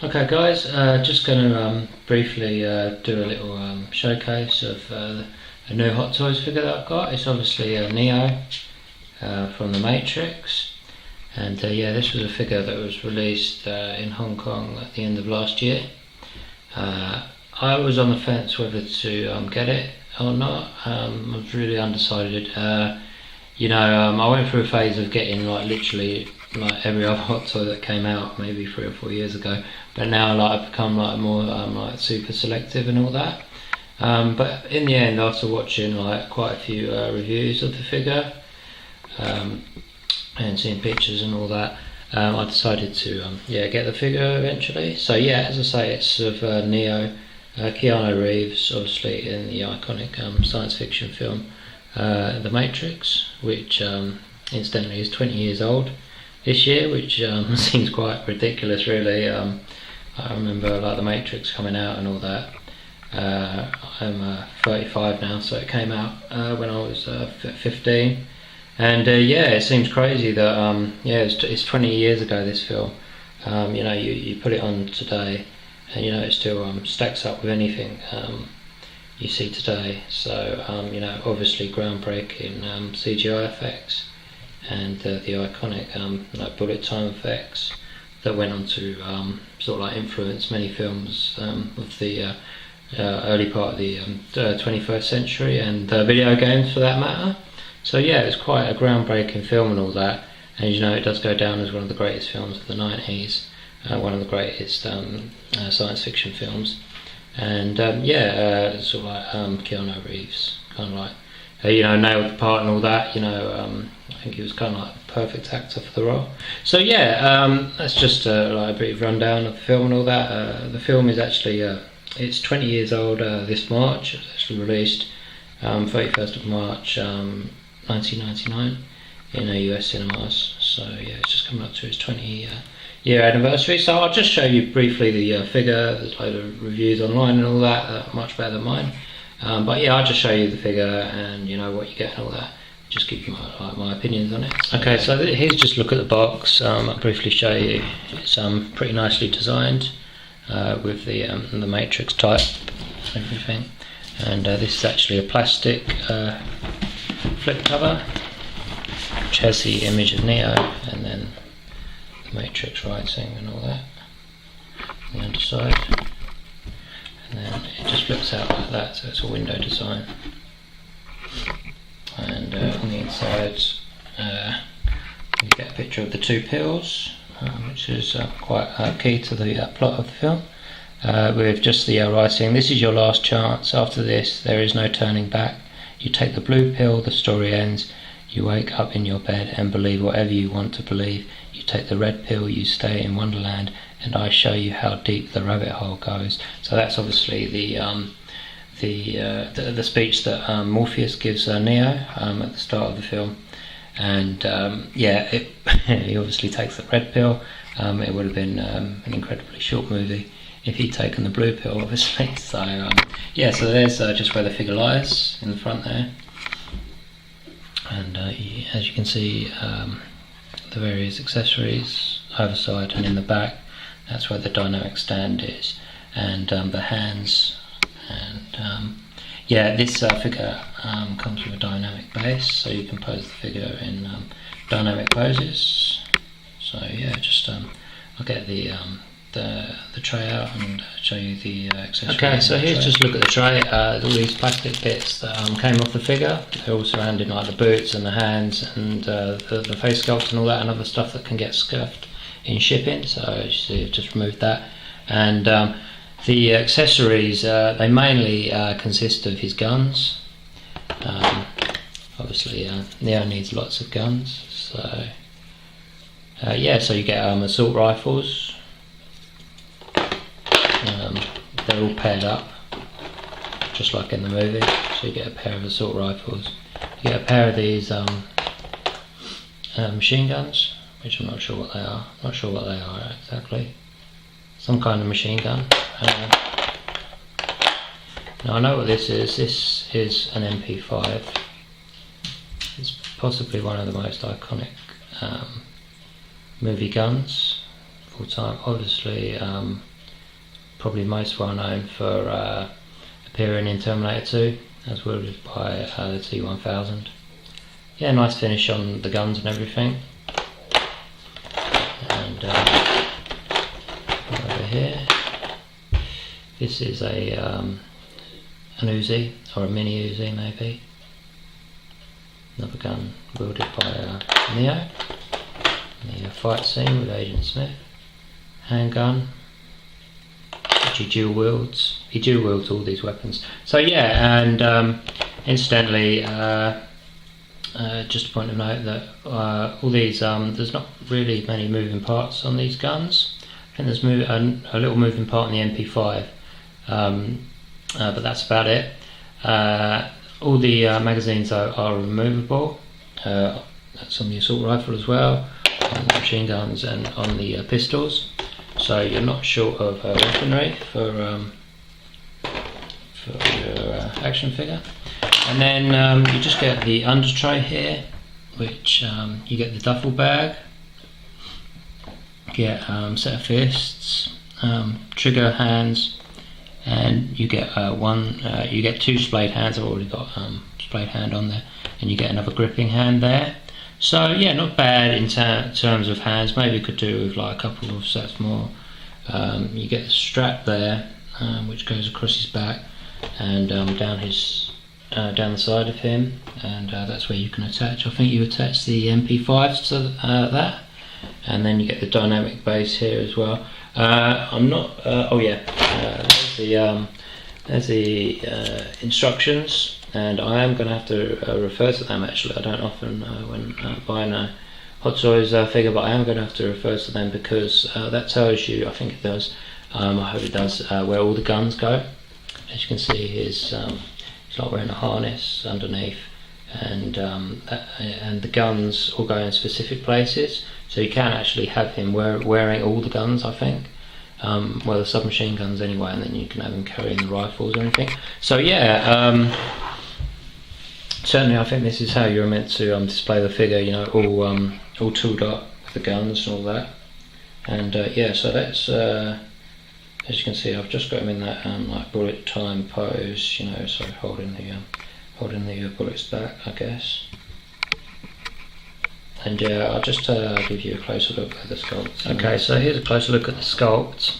Okay guys, just going to briefly do a little showcase of a new Hot Toys figure that I've got. It's obviously a Neo from the Matrix, and yeah, this was a figure that was released in Hong Kong at the end of last year. I was on the fence whether to get it or not. I was really undecided. I went through a phase of getting literally every other Hot Toy that came out maybe 3 or 4 years ago, but now I've become more super selective and all that. But in the end, after watching quite a few reviews of the figure and seeing pictures and all that, I decided to get the figure eventually. So yeah, as I say, it's of Neo, Keanu Reeves, obviously in the iconic science fiction film The Matrix, which incidentally is 20 years old this year, which seems quite ridiculous really. I remember The Matrix coming out and all that. I'm 35 now, so it came out when I was 15, and it seems crazy that it's 20 years ago, this film. You put it on today and it still stacks up with anything you see today. So obviously groundbreaking CGI effects and the iconic bullet time effects that went on to influence many films of the early part of the 21st century, and video games for that matter. So yeah, it's quite a groundbreaking film and all that, and it does go down as one of the greatest films of the 90s, one of the greatest science fiction films. And Keanu Reeves nailed the part and all that. I think he was kind of like the perfect actor for the role. So yeah, that's just a brief rundown of the film and all that. The film is actually it's 20 years old this March. It was actually released 31st of March 1999 in US cinemas. So yeah, it's just coming up to its 20-year anniversary. So I'll just show you briefly the figure. There's a load of reviews online and all that, much better than mine. But yeah, I'll just show you the figure and what you get and all that. Just give you my opinions on it. Okay, so here's just a look at the box. I'll briefly show you. It's pretty nicely designed with the Matrix type and everything. And this is actually a plastic flip cover, which has the image of Neo and then the Matrix writing and all that on the underside. And then it just flips out like that, so it's a window design. And on the inside you get a picture of the two pills, which is quite key to the plot of the film, with just the writing: "This is your last chance. After this there is no turning back. You take the blue pill, the story ends. You wake up in your bed and believe whatever you want to believe. You take the red pill, you stay in Wonderland, and I show you how deep the rabbit hole goes." So that's obviously the speech that Morpheus gives Neo at the start of the film. And he obviously takes the red pill. It would have been an incredibly short movie if he'd taken the blue pill, obviously. So so there's just where the figure lies in the front there. And as you can see, the various accessories either side and in the back, that's where the dynamic stand is, and the hands. And this figure comes with a dynamic base, so you can pose the figure in dynamic poses. So yeah, just I'll get the tray out and show you the accessories. Okay, so here's just a look at the tray. All these plastic bits that came off the figure. They're all surrounding the boots and the hands and the face sculpt and all that, and other stuff that can get scuffed in shipping. So as you see, I've just removed that. And the accessories, they mainly consist of his guns. Obviously Neo needs lots of guns, so so you get assault rifles. They're all paired up, just like in the movie. So you get a pair of assault rifles. You get a pair of these machine guns, which I'm not sure what they are. Not sure what they are exactly. Some kind of machine gun. Now I know what this is. This is an MP5. It's possibly one of the most iconic movie guns of all time. Obviously probably most well known for appearing in Terminator 2, as wielded by the T-1000. Yeah, nice finish on the guns and everything. And over here, this is an Uzi, or a mini Uzi maybe. Another gun wielded by Neo. The fight scene with Agent Smith. Handgun, which he dual wields. He dual wields all these weapons. So yeah, and incidentally, just a point of note that all these, there's not really many moving parts on these guns. I think there's a little moving part in the MP5, but that's about it. All the magazines are removable. That's on the assault rifle as well, on the machine guns and on the pistols. So you're not short of weaponry for your action figure. And then you just get the under tray here, which you get the duffel bag, get set of fists, trigger hands, and you get you get two splayed hands. I've already got splayed hand on there, and you get another gripping hand there. So yeah, not bad in terms of hands. Maybe you could do with like a couple of sets more. You get the strap there, which goes across his back and down the side of him, and that's where you can attach. I think you attach the MP5s to that, and then you get the dynamic base here as well. I'm not. Oh yeah, there's the instructions. And I am going to have to refer to them actually. I don't often when buying a Hot Toys figure, but I am going to have to refer to them because that tells you, I think it does, I hope it does, where all the guns go. As you can see, he's like wearing a harness underneath, and the guns all go in specific places. So you can actually have him wearing all the guns, I think. Well, the submachine guns anyway, and then you can have him carrying the rifles or anything. So yeah. Certainly, I think this is how you're meant to display the figure. You know, all tooled up with the guns and all that. And yeah, so that's as you can see, I've just got him in that like bullet time pose. You know, so holding the bullets back, I guess. And yeah, I'll just give you a closer look at the sculpt. Okay, so here's a closer look at the sculpt,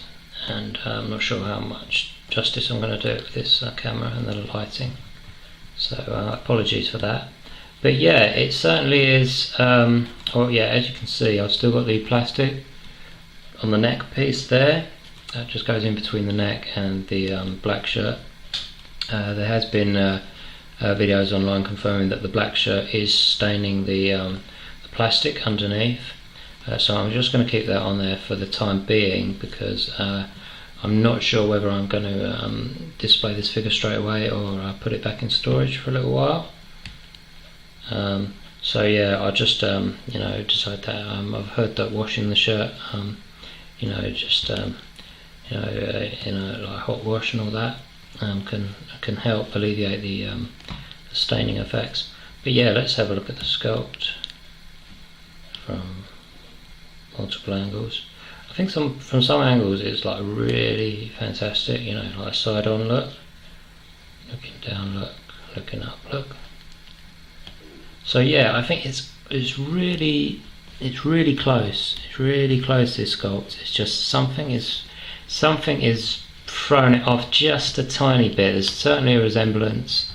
and I'm not sure how much justice I'm going to do with this camera and the lighting. So apologies for that, but yeah, it certainly is. Oh yeah, as you can see, I've still got the plastic on the neck piece there. That just goes in between the neck and the black shirt. There has been videos online confirming that the black shirt is staining the plastic underneath. So I'm just going to keep that on there for the time being because I'm not sure whether I'm going to display this figure straight away or put it back in storage for a little while. So yeah, I just you know, decide that I've heard that washing the shirt, you know, just you know, like hot wash and all that can help alleviate the staining effects. But yeah, let's have a look at the sculpt from multiple angles. I think from some angles it's like really fantastic, you know, like side on look, looking down look, looking up look. So yeah, I think it's really close. It's really close, this sculpt. It's just something is throwing it off just a tiny bit. There's certainly a resemblance.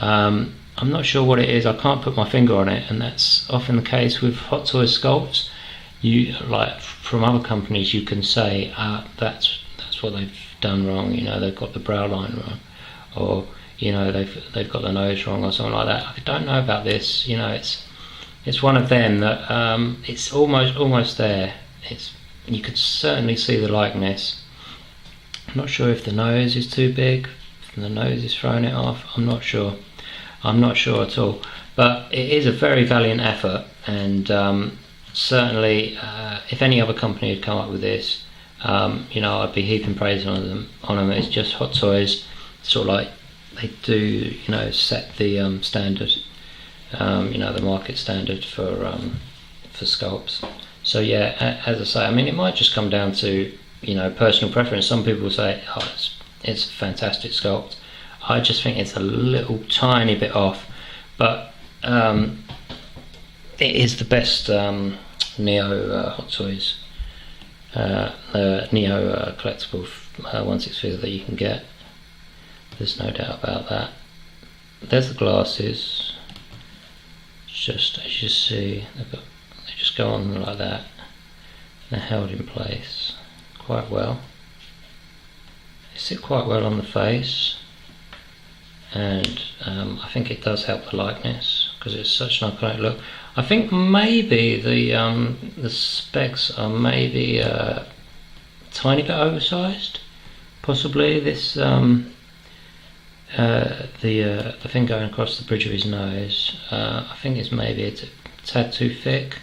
I'm not sure what it is. I can't put my finger on it, and that's often the case with Hot Toys sculpts. You, like from other companies, you can say that's what they've done wrong. You know, they've got the brow line wrong, or you know, they've got the nose wrong, or something like that. I don't know about this. You know, it's one of them that it's almost there. You could certainly see the likeness. I'm not sure if the nose is too big, if the nose is throwing it off. I'm not sure at all. But it is a very valiant effort, and certainly, if any other company had come up with this, you know, I'd be heaping praise on them. It's just Hot Toys, sort of like they do, you know, set the standard, you know, the market standard for sculpts. So yeah, as I say, I mean, it might just come down to personal preference. Some people say, oh, it's a fantastic sculpt. I just think it's a little tiny bit off, but it is the best Neo Hot Toys Neo collectible 1/6 figure that you can get. There's no doubt about that. There's the glasses. Just as you see, they just go on like that. They're held in place quite well. They sit quite well on the face, and I think it does help the likeness because it's such an iconic look. I think maybe the specs are maybe a tiny bit oversized, possibly. This the thing going across the bridge of his nose, I think it's maybe a tad too thick,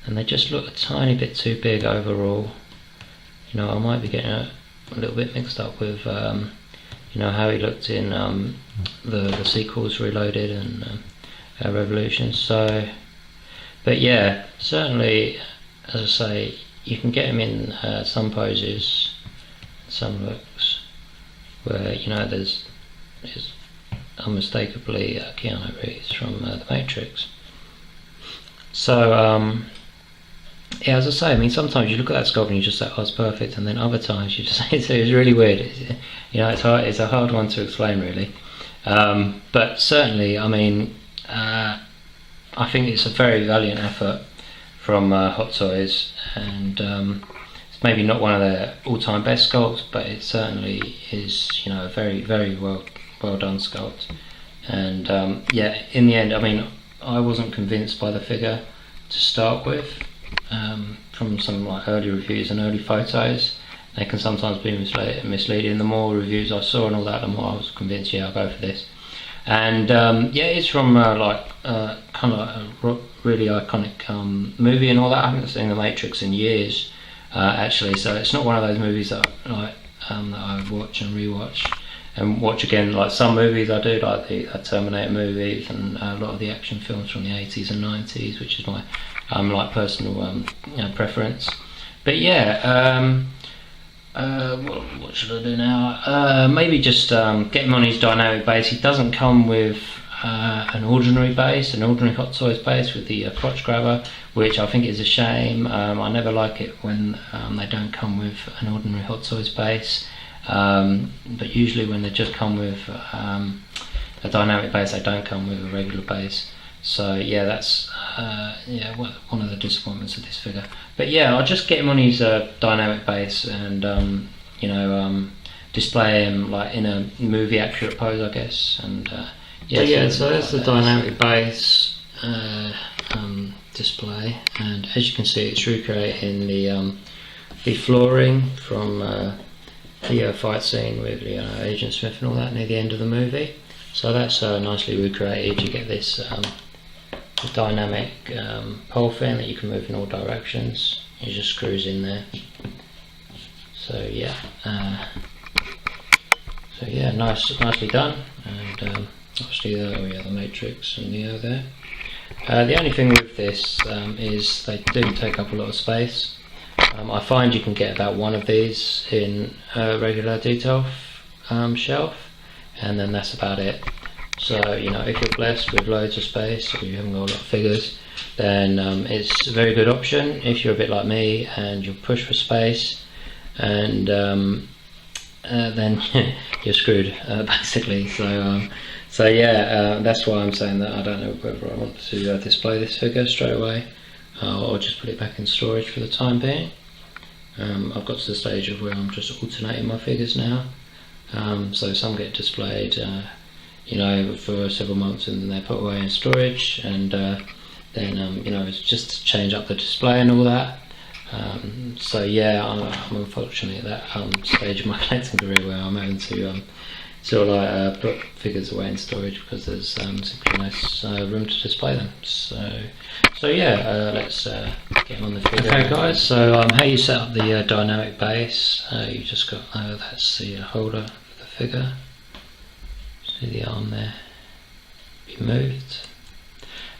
and they just look a tiny bit too big overall. I might be getting a little bit mixed up with how he looked in the sequels, Reloaded and Revolution. So, but yeah, certainly, as I say, you can get him in some poses, some looks where there's unmistakably Keanu Reeves from The Matrix. So yeah, as I say, sometimes you look at that sculpt and you just say, oh, it's perfect, and then other times you just say it's really weird. It's hard. It's a hard one to explain, really. But certainly, I think it's a very valiant effort from Hot Toys, and it's maybe not one of their all-time best sculpts, but it certainly is, a very, very well done sculpt. And yeah, in the end, I wasn't convinced by the figure to start with. From some early reviews and early photos, they can sometimes be misleading. The more reviews I saw and all that, the more I was convinced, yeah, I'll go for this. And yeah, it's from kind of a really iconic movie and all that. I haven't seen The Matrix in years, actually, so it's not one of those movies that that I watch and rewatch and watch again. Like some movies I do, like the Terminator movies and a lot of the action films from the 80s and 90s, which is my personal preference. But yeah, what should I do now? Maybe just get him on his dynamic base. He doesn't come with an ordinary base, an ordinary Hot Toys base with the crotch grabber, which I think is a shame. I never like it when they don't come with an ordinary Hot Toys base, but usually when they just come with a dynamic base, they don't come with a regular base. So yeah, that's yeah, one of the disappointments of this figure. But yeah, I'll just get him on his dynamic base and display him in a movie accurate pose, I guess. And yeah, so that's the dynamic base display, and as you can see, it's recreating the flooring from the fight scene with Agent Smith and all that near the end of the movie. So that's nicely recreated. You get this dynamic pole fin that you can move in all directions. It just screws in there. So yeah, nicely done. And obviously the Matrix and Neo there. The only thing with this is they do take up a lot of space. I find you can get about one of these in a regular detail shelf, and then that's about it. So if you're blessed with loads of space, or you haven't got a lot of figures, then it's a very good option. If you're a bit like me and you're pushed for space, and then you're screwed, basically. So yeah, that's why I'm saying that I don't know whether I want to display this figure straight away, or just put it back in storage for the time being. I've got to the stage of where I'm just alternating my figures now. So some get displayed for several months and then they're put away in storage, and then it's just to change up the display and all that. So yeah, I'm unfortunately at that stage of my collecting career where I'm having to put figures away in storage because there's simply no room to display them. So yeah, let's get on the figure. Okay guys, so how you set up the dynamic base, you just got, that's the holder for the figure. See the arm there be moved,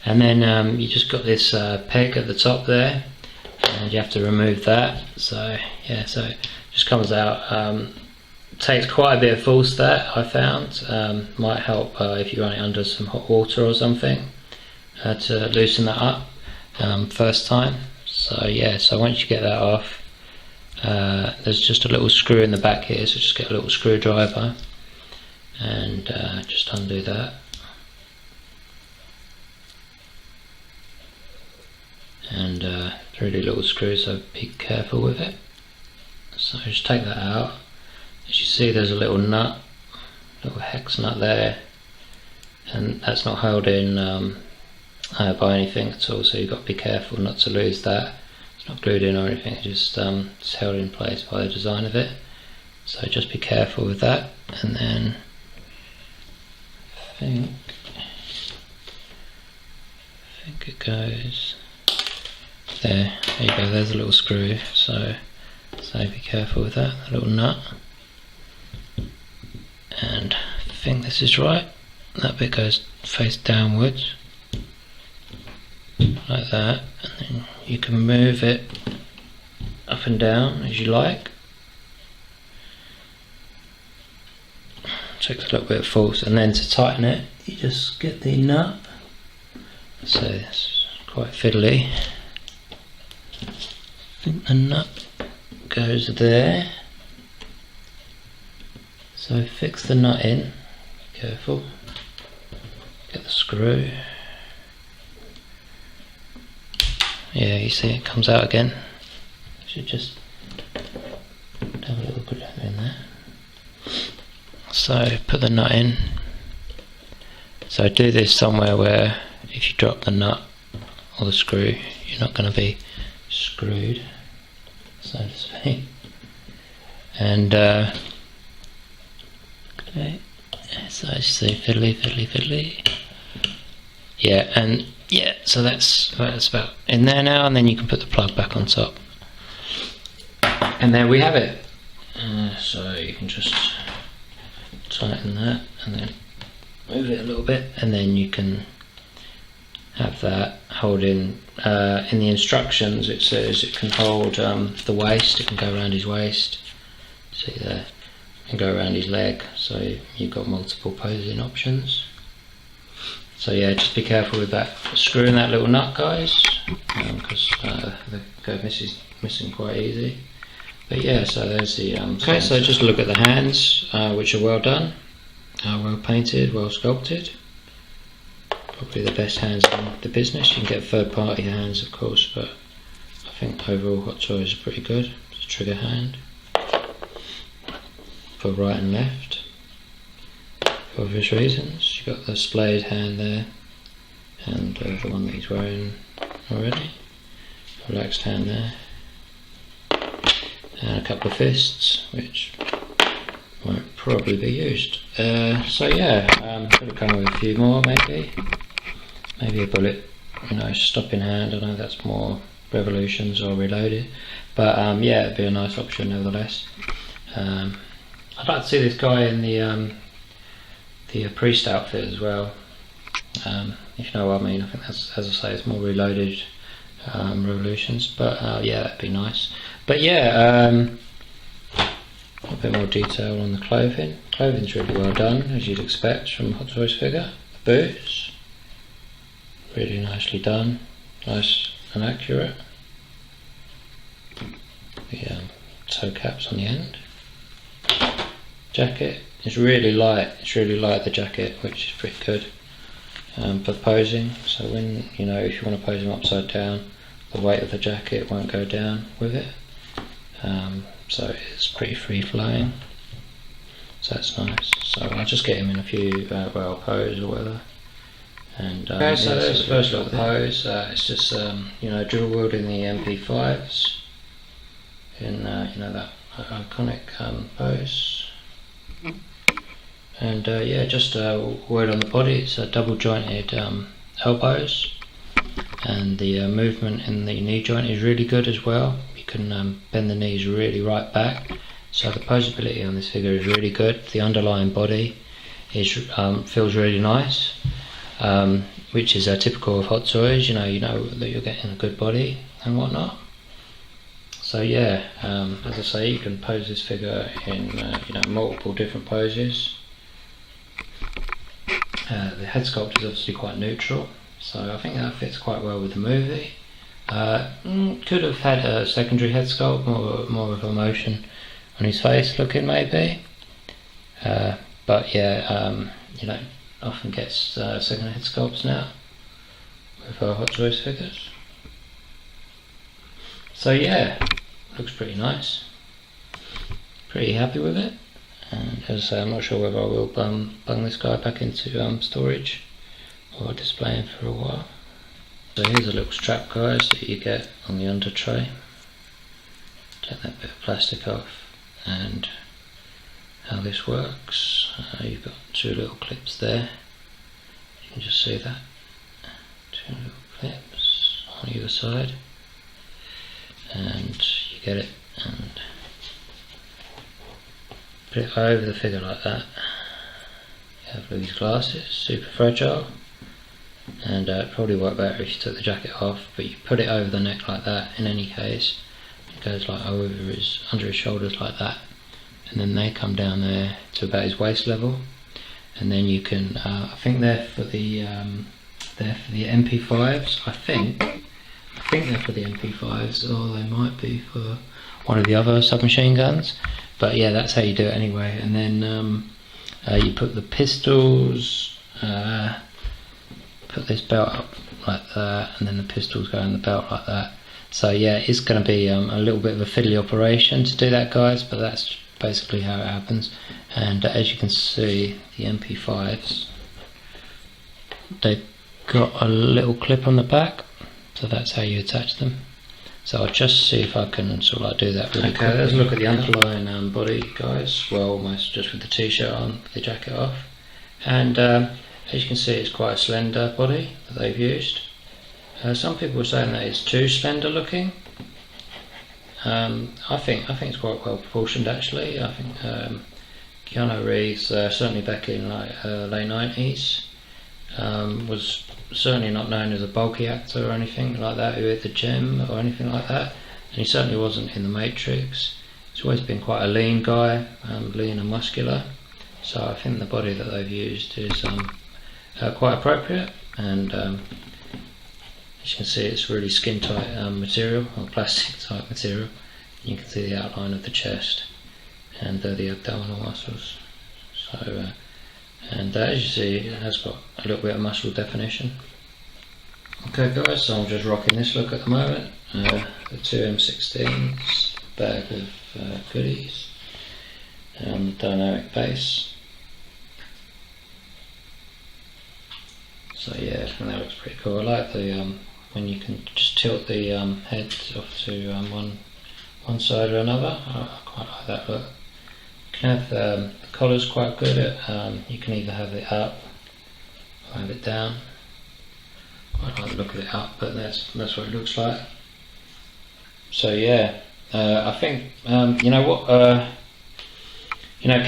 and then you just got this peg at the top there, and you have to remove that. So yeah, so it just comes out. Takes quite a bit of force, that I found. Might help if you run it under some hot water or something to loosen that up first time. So yeah, so once you get that off, there's just a little screw in the back here, so just get a little screwdriver and just undo that. And really little screw, so be careful with it. So just take that out. As you see, there's a little nut, little hex nut there, and that's not held in by anything at all, so you've got to be careful not to lose that. It's not glued in or anything, it's held in place by the design of it. So just be careful with that. And then I think it goes there. There you go, there's a little screw, so be careful with that little nut. And I think this is right. That bit goes face downwards like that, and then you can move it up and down as you like. Takes a little bit of force, and then to tighten it you just get the nut. So it's quite fiddly. I think the nut goes there. So fix the nut in, be careful, get the screw. Yeah, you see it comes out again. Should just have a little grip in there. So put the nut in. So do this somewhere where if you drop the nut or the screw, you're not going to be screwed, so to speak. And okay, so I see fiddly. Yeah, and yeah, so that's about in there now, and then you can put the plug back on top. And there we have it. So you can just tighten that and then move it a little bit, and then you can have that hold in the instructions it says it can hold the waist, it can go around his waist, see there, and go around his leg, so you've got multiple posing options. So yeah, just be careful with that screw in that little nut, guys, because the go missing quite easy. But yeah, so there's the okay, so just look at the hands, which are well done, well painted, well sculpted. Probably the best hands in the business. You can get third party hands of course, but I think overall Hot Toys are pretty good. It's a trigger hand for right and left for obvious reasons. You've got the splayed hand there, and the one that he's wearing already, relaxed hand there, and a couple of fists which won't probably be used. So yeah, could have come with a few more, maybe a bullet, stopping hand. I know that's more revolutions or reloaded, but yeah, it'd be a nice option nevertheless. I'd like to see this guy in the priest outfit as well, if you know what I mean. I think that's, as I say, it's more reloaded revolutions, but yeah, that'd be nice. But yeah, a bit more detail on the clothing. Clothing's really well done, as you'd expect from a Hot Toys figure. The boots, really nicely done, nice and accurate. The toe caps on the end. Jacket is really light. It's really light, the jacket, which is pretty good for posing. So when if you want to pose them upside down, the weight of the jacket won't go down with it. So it's pretty free flowing. So that's nice. So I'll just get him in a few pose or whatever. And okay, so there's the first look at the pose. It's just dual wielding the MP5s in that iconic pose. And yeah, just a word on the body. It's a double jointed elbows, and the movement in the knee joint is really good as well. You can bend the knees really right back, so the posability on this figure is really good. The underlying body is feels really nice, which is typical of Hot Toys. You know that you're getting a good body and whatnot. So yeah, as I say, you can pose this figure in multiple different poses. The head sculpt is obviously quite neutral, so I think that fits quite well with the movie. Could have had a secondary head sculpt, more of emotion on his face looking maybe. But yeah, often gets second head sculpts now with Hot Toys figures. So yeah, looks pretty nice. Pretty happy with it. And as I say, I'm not sure whether I will bung this guy back into storage or display him for a while. So here's a little strap, guys, that you get on the under tray. Take that bit of plastic off, and how this works, you've got two little clips there. You can just see that. Two little clips on either side. And you get it and put it over the figure like that. You have these glasses, super fragile, and it'd probably work better if you took the jacket off, but you put it over the neck like that. In any case, it goes like under his shoulders like that, and then they come down there to about his waist level, and then you can I think they're for the MP5s. I think they're for the MP5s, or they might be for one of the other submachine guns. But yeah, that's how you do it anyway. And then you put the pistols, put this belt up like that, and then the pistols go in the belt like that. So yeah, it's going to be a little bit of a fiddly operation to do that, guys, but that's basically how it happens. And as you can see, the MP5s, they've got a little clip on the back, so that's how you attach them. So I'll just see if I can sort of like do that really quickly. Let's look at the underlying body, guys. Well, almost just with the t-shirt on, with the jacket off. And as you can see, it's quite a slender body that they've used. Some people are saying that it's too slender looking. I think it's quite well proportioned actually. I think Keanu Reeves, certainly back in like late 90s, was certainly not known as a bulky actor or anything like that, who hit the gym or anything like that, and he certainly wasn't in The Matrix. He's always been quite a lean guy, lean and muscular, so I think the body that they've used is quite appropriate. And as you can see, it's really skin tight material, or plastic type material. You can see the outline of the chest and the abdominal muscles. So and as you see, it has got a little bit of muscle definition. Okay guys, so I'm just rocking this look at the moment. The two M16s, bag of goodies, the dynamic base. So yeah, I think that looks pretty cool. I like the when you can just tilt the head off to one side or another. I quite like that look. You can have the collar's quite good at, you can either have it up or have it down. Quite like the look of it up, but that's what it looks like. So yeah, I think you know what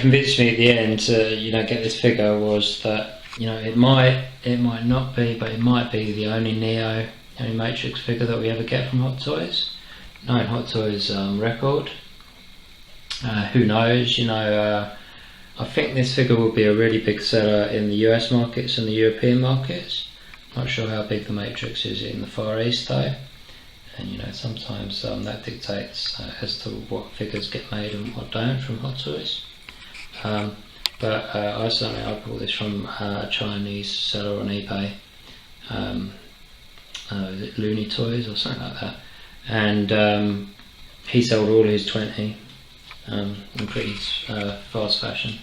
convinced me at the end to get this figure was that it might not be, but it might be the only Matrix figure that we ever get from Hot Toys. Knowing Hot Toys record. Who knows, I think this figure will be a really big seller in the US markets and the European markets. Not sure how big the Matrix is in the Far East though, and sometimes that dictates as to what figures get made and what don't from Hot Toys. But I bought this from a Chinese seller on eBay, is it Looney Toys or something like that, and he sold all his 20 in pretty fast fashion.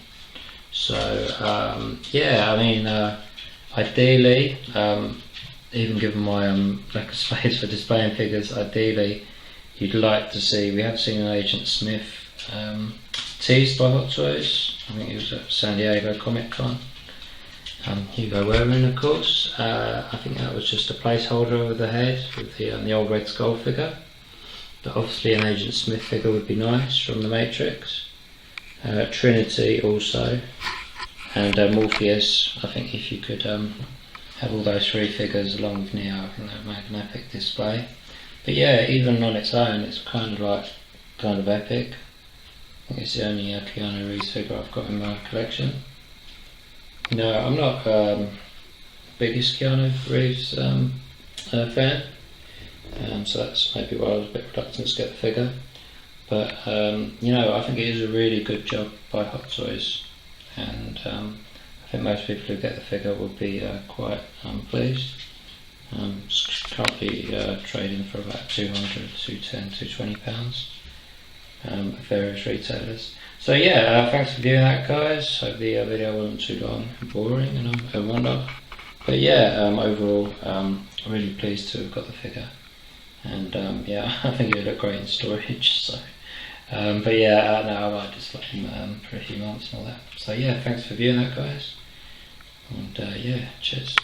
So yeah, I mean, ideally, even given my lack of space for displaying figures, ideally you'd like to see, we have seen an Agent Smith teased by Hot Toys. I think it was at San Diego Comic Con. Hugo Wearing, of course. I think that was just a placeholder over the head with the old Red Skull figure. But obviously an Agent Smith figure would be nice from the Matrix. Trinity also, and Morpheus. I think if you could have all those three figures along with Neo, I think that would make an epic display. But yeah, even on its own, it's kind of epic. I think it's the only Keanu Reeves figure I've got in my collection. No, I'm not biggest Keanu Reeves fan, so that's maybe why I was a bit reluctant to get the figure. But you know, I think it is a really good job by Hot Toys, and I think most people who get the figure will be quite pleased. It's currently trading for about 200, 210, 220 pounds at various retailers. So yeah, thanks for viewing that, guys. Hope the video wasn't too long and boring and whatnot. But yeah, overall, I'm really pleased to have got the figure, and yeah, I think it would look great in storage. So, but yeah, no, I might just let him for a few months and all that. So yeah, thanks for viewing that, guys, and yeah, cheers.